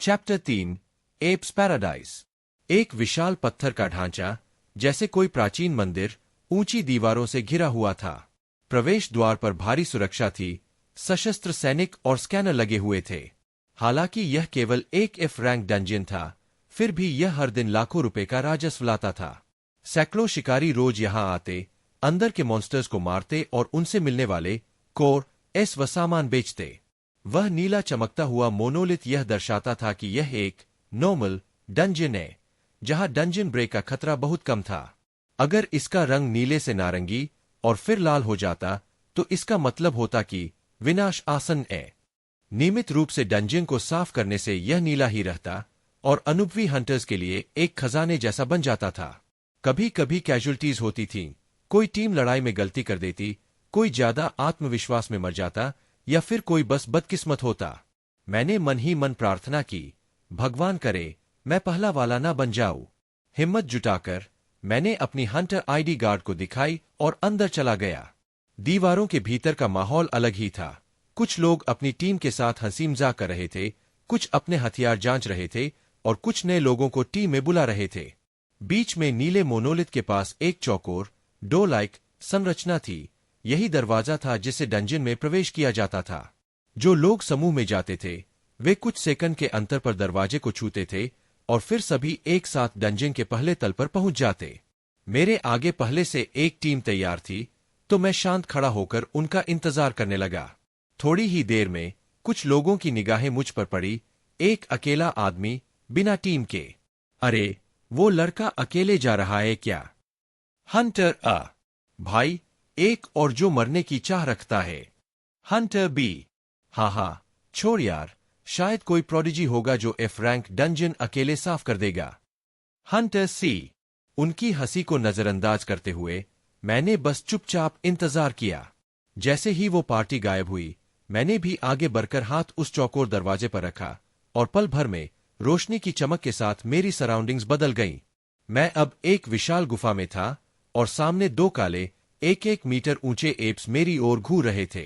Chapter 3 apps paradise. एक विशाल पत्थर का ढांचा, जैसे कोई प्राचीन मंदिर, ऊंची दीवारों से घिरा हुआ था। प्रवेश द्वार पर भारी सुरक्षा थी, सशस्त्र सैनिक और स्कैनर लगे हुए थे। हालांकि यह केवल एक एफ रैंक डंजियन था, फिर भी यह हर दिन लाखों रुपए का राजस्व लाता था। सैकड़ों शिकारी रोज यहां आते, अंदर के मॉन्स्टर्स को मारते और उनसे मिलने वाले कोर व सामान बेचते। वह नीला चमकता हुआ मोनोलिथ यह दर्शाता था कि यह एक नॉर्मल डंजियन है, जहां डंजियन ब्रेक का खतरा बहुत कम था। अगर इसका रंग नीले से नारंगी और फिर लाल हो जाता, तो इसका मतलब होता कि विनाश आसन है। नियमित रूप से डंजियन को साफ करने से यह नीला ही रहता और अनुभवी हंटर्स के लिए एक खजाने जैसा बन जाता था। कभी कभी कैजुअल्टीज होती थीं, कोई टीम लड़ाई में गलती कर देती, कोई ज्यादा आत्मविश्वास में मर जाता, या फिर कोई बस बदकिस्मत होता। मैंने मन ही मन प्रार्थना की, भगवान करे मैं पहला वाला ना बन जाऊं। हिम्मत जुटाकर मैंने अपनी हंटर आईडी गार्ड को दिखाई और अंदर चला गया। दीवारों के भीतर का माहौल अलग ही था। कुछ लोग अपनी टीम के साथ हंसी मजाक कर रहे थे, कुछ अपने हथियार जांच रहे थे और कुछ नए लोगों को टीम में बुला रहे थे। बीच में नीले मोनोलिथ के पास एक चौकोर डो लाइक संरचना थी। यही दरवाजा था जिससे डंजियन में प्रवेश किया जाता था। जो लोग समूह में जाते थे, वे कुछ सेकंड के अंतर पर दरवाजे को छूते थे और फिर सभी एक साथ डंजियन के पहले तल पर पहुंच जाते। मेरे आगे पहले से एक टीम तैयार थी, तो मैं शांत खड़ा होकर उनका इंतजार करने लगा। थोड़ी ही देर में कुछ लोगों की निगाहें मुझ पर पड़ी। एक अकेला आदमी बिना टीम के। अरे, वो लड़का अकेले जा रहा है क्या? हंटर अ भाई, एक और जो मरने की चाह रखता है। हंटर बी, हा, छोड़ यार, शायद कोई प्रोडिजी होगा जो एफ रैंक डंजियन अकेले साफ कर देगा। हंटर सी, उनकी हंसी को नजरअंदाज करते हुए मैंने बस चुपचाप इंतजार किया। जैसे ही वो पार्टी गायब हुई, मैंने भी आगे बढ़कर हाथ उस चौकोर दरवाजे पर रखा और पल भर में रोशनी की चमक के साथ मेरी सराउंडिंग्स बदल गईं। मैं अब एक विशाल गुफा में था और सामने दो काले 1-1 मीटर ऊंचे एप्स मेरी ओर घूर रहे थे।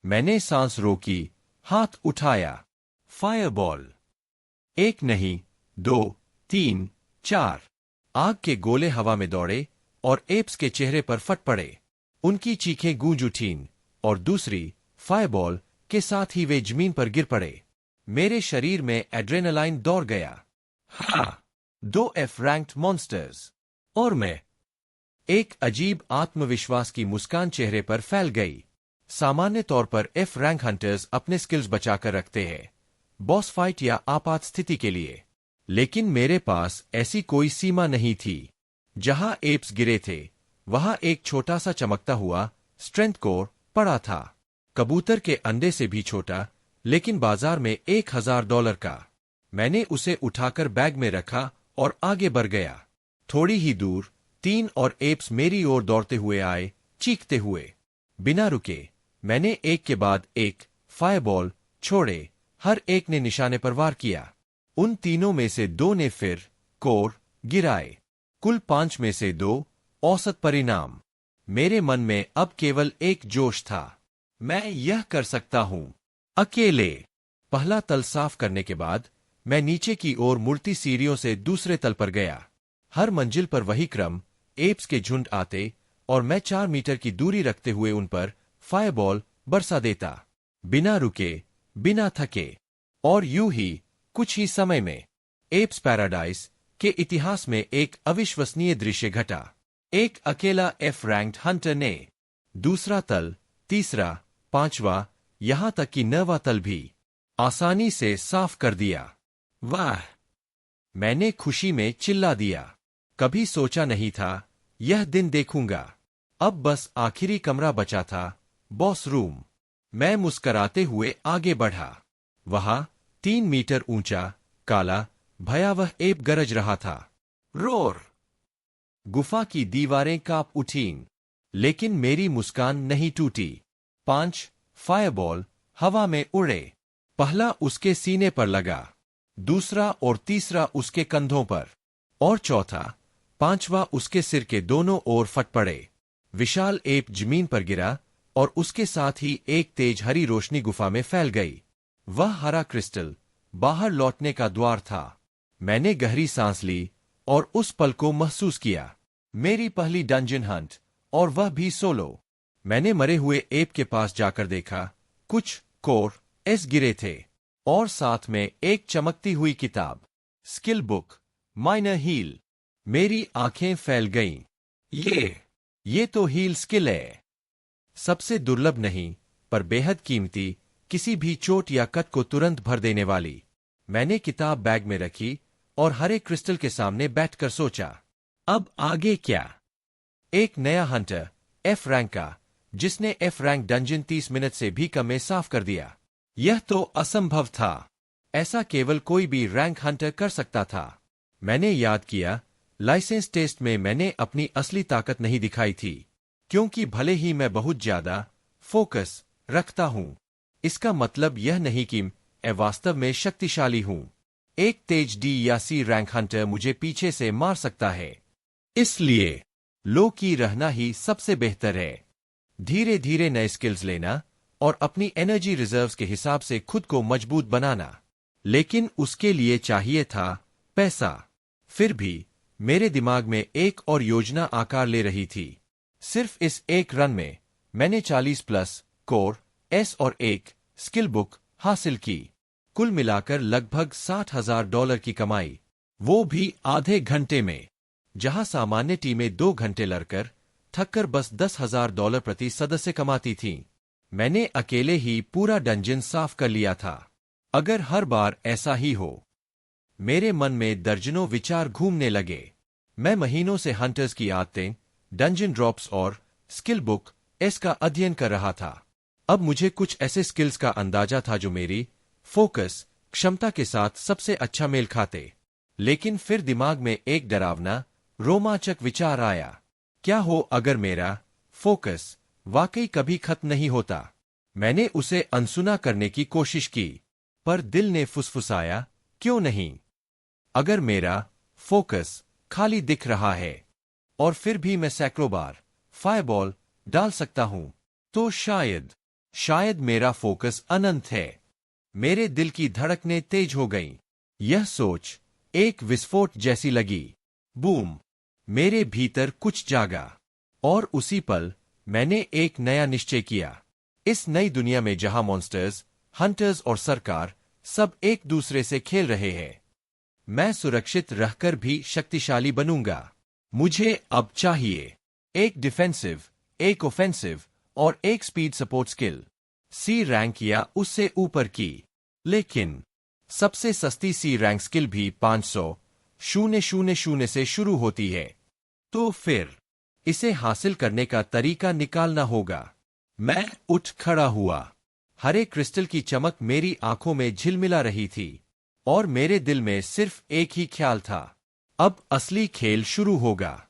मैंने सांस रोकी, हाथ उठाया। फायरबॉल। 1 नहीं, 2, 3, 4। आग के गोले हवा में दौड़े और एप्स के चेहरे पर फट पड़े। उनकी चीखें गूंज उठीं और दूसरी फायरबॉल के साथ ही वे जमीन पर गिर पड़े। मेरे शरीर में एड्रेनालाइन दौड़ गया। हाँ, 2 एफ रैंक्ड मॉन्स्टर्स और मैं। एक अजीब आत्मविश्वास की मुस्कान चेहरे पर फैल गई। सामान्य तौर पर एफ रैंक हंटर्स अपने स्किल्स बचाकर रखते हैं, बॉस फाइट या आपात स्थिति के लिए। लेकिन मेरे पास ऐसी कोई सीमा नहीं थी। जहां एप्स गिरे थे, वहां एक छोटा सा चमकता हुआ स्ट्रेंथ कोर पड़ा था। कबूतर के अंडे से भी छोटा, लेकिन बाजार में $1000 का। मैंने उसे उठाकर बैग में रखा और आगे बढ़ गया। थोड़ी ही दूर 3 और एप्स मेरी ओर दौड़ते हुए आए, चीखते हुए। बिना रुके मैंने एक के बाद एक फायरबॉल छोड़े। हर एक ने निशाने पर वार किया। उन तीनों में से 2 ने फिर कोर गिराए। कुल 5 में से 2 औसत परिणाम। मेरे मन में अब केवल एक जोश था, मैं यह कर सकता हूं, अकेले। पहला तल साफ करने के बाद मैं नीचे की ओर मुड़ती सीढ़ियों से दूसरे तल पर गया। हर मंजिल पर वही क्रम, एप्स के झुंड आते और मैं 4 मीटर की दूरी रखते हुए उन पर फायरबॉल बरसा देता, बिना रुके, बिना थके। और यूं ही कुछ ही समय में एप्स पैराडाइज के इतिहास में एक अविश्वसनीय दृश्य घटा। एक अकेला एफ रैंक्ड हंटर ने दूसरा तल, तीसरा, 5वां, यहां तक कि 9वां तल भी आसानी से साफ कर दिया। वाह! मैंने खुशी में चिल्ला दिया। कभी सोचा नहीं था यह दिन देखूंगा। अब बस आखिरी कमरा बचा था, बॉस रूम। मैं मुस्कराते हुए आगे बढ़ा। वहां 3 मीटर ऊंचा, काला, भयावह एप गरज रहा था। रोर! गुफा की दीवारें कांप उठीं, लेकिन मेरी मुस्कान नहीं टूटी। 5 फायरबॉल हवा में उड़े। पहला उसके सीने पर लगा, दूसरा और तीसरा उसके कंधों पर, और चौथा, 5वां उसके सिर के दोनों ओर फट पड़े। विशाल एप जमीन पर गिरा और उसके साथ ही एक तेज हरी रोशनी गुफा में फैल गई। वह हरा क्रिस्टल बाहर लौटने का द्वार था। मैंने गहरी सांस ली और उस पल को महसूस किया। मेरी पहली डंजन हंट, और वह भी सोलो। मैंने मरे हुए एप के पास जाकर देखा। कुछ कोर एस गिरे थे और साथ में एक चमकती हुई किताब, स्किल बुक, माइनर हील। मेरी आंखें फैल गईं। ये तो हील स्किल है। सबसे दुर्लभ नहीं, पर बेहद कीमती, किसी भी चोट या कट को तुरंत भर देने वाली। मैंने किताब बैग में रखी और हरे क्रिस्टल के सामने बैठकर सोचा, अब आगे क्या? एक नया हंटर, एफ रैंक का, जिसने एफ रैंक डंजन 30 मिनट से भी कम में साफ कर दिया। यह तो असंभव था। ऐसा केवल कोई भी रैंक हंटर कर सकता था। मैंने याद किया, लाइसेंस टेस्ट में मैंने अपनी असली ताकत नहीं दिखाई थी, क्योंकि भले ही मैं बहुत ज्यादा फोकस रखता हूं, इसका मतलब यह नहीं कि मैं वास्तव में शक्तिशाली हूं। एक तेज डी या सी रैंक हंटर मुझे पीछे से मार सकता है। इसलिए लो की रहना ही सबसे बेहतर है। धीरे धीरे नए स्किल्स लेना और अपनी एनर्जी रिजर्व्स के हिसाब से खुद को मजबूत बनाना। लेकिन उसके लिए चाहिए था पैसा। फिर भी मेरे दिमाग में एक और योजना आकार ले रही थी। सिर्फ इस एक रन में मैंने 40+ कोर एस और एक स्किल बुक हासिल की। कुल मिलाकर लगभग $60,000 की कमाई, वो भी आधे घंटे में। जहां सामान्य टीमें 2 घंटे लड़कर थककर बस $10,000 प्रति सदस्य कमाती थीं, मैंने अकेले ही पूरा डंजन साफ कर लिया था। अगर हर बार ऐसा ही हो। मेरे मन में दर्जनों विचार घूमने लगे। मैं महीनों से हंटर्स की आदतें, डंजन ड्रॉप्स और स्किल बुक एस का अध्ययन कर रहा था। अब मुझे कुछ ऐसे स्किल्स का अंदाजा था जो मेरी फोकस क्षमता के साथ सबसे अच्छा मेल खाते। लेकिन फिर दिमाग में एक डरावना, रोमांचक विचार आया। क्या हो अगर मेरा फोकस वाकई कभी खत्म नहीं होता? मैंने उसे अनसुना करने की कोशिश की, पर दिल ने फुसफुसाया, क्यों नहीं? अगर मेरा फोकस खाली दिख रहा है और फिर भी मैं सैकड़ों बार फायरबॉल डाल सकता हूं, तो शायद मेरा फोकस अनंत है। मेरे दिल की धड़कनें तेज हो गईं। यह सोच एक विस्फोट जैसी लगी। बूम! मेरे भीतर कुछ जागा। और उसी पल मैंने एक नया निश्चय किया। इस नई दुनिया में जहां मॉन्स्टर्स, हंटर्स और सरकार सब एक दूसरे से खेल रहे हैं, मैं सुरक्षित रहकर भी शक्तिशाली बनूंगा। मुझे अब चाहिए एक डिफेंसिव, एक ऑफेंसिव और एक स्पीड सपोर्ट स्किल, सी रैंक या उससे ऊपर की। लेकिन सबसे सस्ती सी रैंक स्किल भी 500,000 से शुरू होती है। तो फिर इसे हासिल करने का तरीका निकालना होगा। मैं उठ खड़ा हुआ। हरे क्रिस्टल की चमक मेरी आंखों में झिलमिला रही थी और मेरे दिल में सिर्फ एक ही ख्याल था, अब असली खेल शुरू होगा।